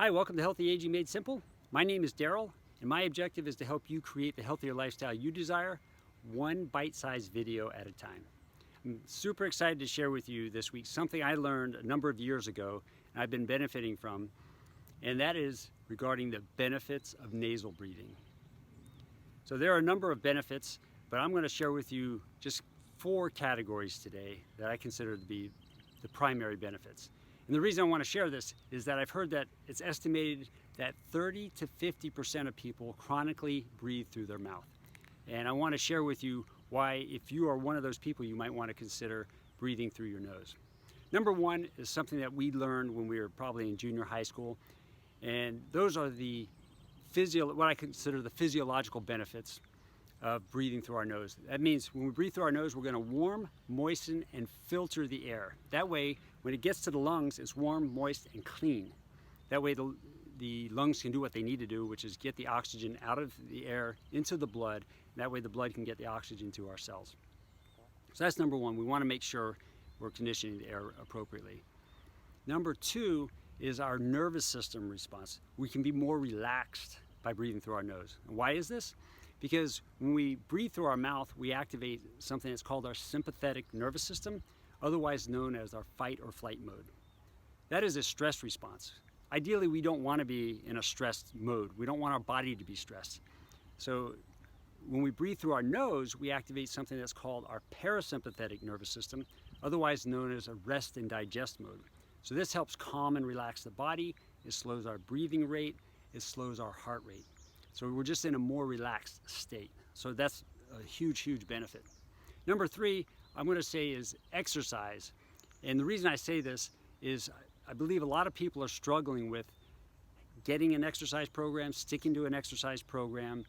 Hi, welcome to Healthy Aging Made Simple. My name is Darrell, and my objective is to help you create the healthier lifestyle you desire, one bite-sized video at a time. I'm super excited to share with you this week something I learned a number of years ago and I've been benefiting from, and that is regarding the benefits of nasal breathing. So there are a number of benefits, but I'm going to share with you just 4 categories today that I consider to be the primary benefits. And the reason I want to share this is that I've heard that it's estimated that 30 to 50% of people chronically breathe through their mouth. And I want to share with you why, if you are one of those people, you might want to consider breathing through your nose. Number one is something that we learned when we were probably in junior high school, and those are what I consider the physiological benefits of breathing through our nose. That means when we breathe through our nose, we're going to warm, moisten, and filter the air. That way, when it gets to the lungs, it's warm, moist, and clean. That way the lungs can do what they need to do, which is get the oxygen out of the air into the blood. That way the blood can get the oxygen to our cells. So that's number one. We want to make sure we're conditioning the air appropriately. Number 2 is our nervous system response. We can be more relaxed by breathing through our nose. And why is this? Because when we breathe through our mouth, we activate something that's called our sympathetic nervous system, otherwise known as our fight or flight mode. That is a stress response. Ideally, we don't want to be in a stressed mode. We don't want our body to be stressed. So when we breathe through our nose, we activate something that's called our parasympathetic nervous system, otherwise known as a rest and digest mode. So this helps calm and relax the body. It slows our breathing rate. It slows our heart rate. So we're just in a more relaxed state. So that's a huge, huge benefit. Number 3, I'm going to say is exercise. And the reason I say this is I believe a lot of people are struggling with getting an exercise program, sticking to an exercise program,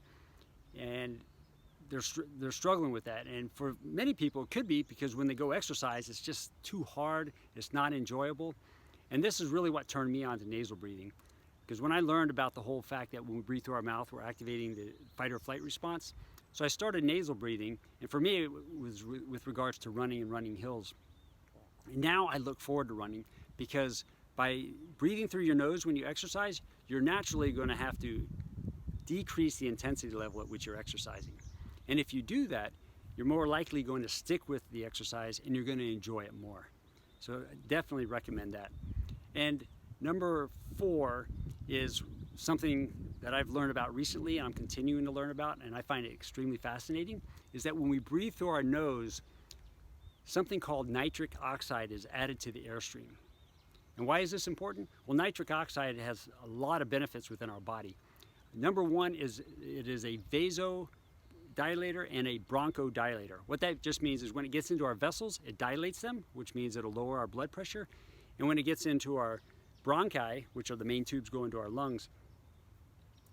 and they're struggling with that. And for many people, it could be because when they go exercise, it's just too hard, it's not enjoyable. And this is really what turned me on to nasal breathing. Because when I learned about the whole fact that when we breathe through our mouth, we're activating the fight or flight response. So I started nasal breathing, and for me, it was with regards to running and running hills. And now I look forward to running, because by breathing through your nose when you exercise, you're naturally going to have to decrease the intensity level at which you're exercising. And if you do that, you're more likely going to stick with the exercise and you're going to enjoy it more. So I definitely recommend that. And number 4 is something that I've learned about recently, and I'm continuing to learn about, and I find it extremely fascinating, is that when we breathe through our nose, something called nitric oxide is added to the airstream. And why is this important? Well, nitric oxide has a lot of benefits within our body. Number 1 is it is a vasodilator and a bronchodilator. What that just means is when it gets into our vessels, it dilates them, which means it'll lower our blood pressure. And when it gets into our bronchi, which are the main tubes going to our lungs,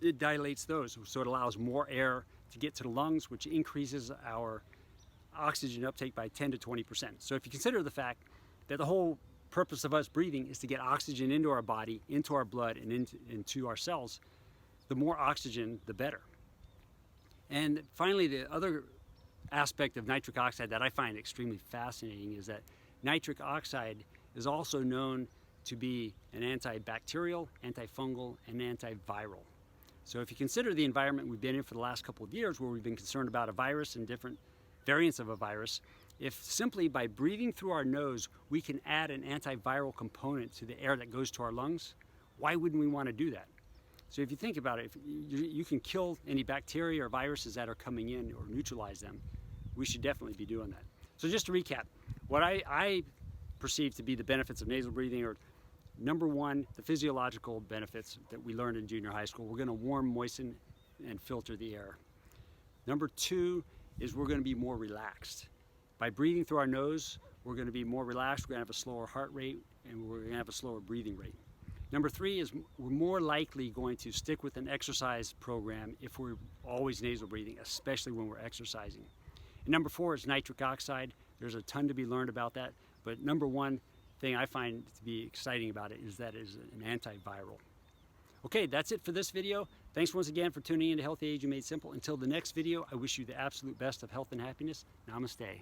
it dilates those, so it allows more air to get to the lungs, which increases our oxygen uptake by 10 to 20%. So if you consider the fact that the whole purpose of us breathing is to get oxygen into our body, into our blood, and into our cells, the more oxygen, the better. And finally, the other aspect of nitric oxide that I find extremely fascinating is that nitric oxide is also known to be an antibacterial, antifungal, and antiviral. So if you consider the environment we've been in for the last couple of years, where we've been concerned about a virus and different variants of a virus, if simply by breathing through our nose we can add an antiviral component to the air that goes to our lungs, why wouldn't we want to do that? So if you think about it, if you can kill any bacteria or viruses that are coming in or neutralize them, we should definitely be doing that. So just to recap, what I perceive to be the benefits of nasal breathing are: number 1, the physiological benefits that we learned in junior high school. We're going to warm, moisten, and filter the air. Number 2 is we're going to be more relaxed. By breathing through our nose, we're going to be more relaxed, we're going to have a slower heart rate, and we're going to have a slower breathing rate. Number 3 is we're more likely going to stick with an exercise program if we're always nasal breathing, especially when we're exercising. And number 4 is nitric oxide. There's a ton to be learned about that, but number 1 thing I find to be exciting about it is that it is an antiviral. Okay, that's it for this video. Thanks once again for tuning in to Healthy Aging Made Simple. Until the next video, I wish you the absolute best of health and happiness. Namaste.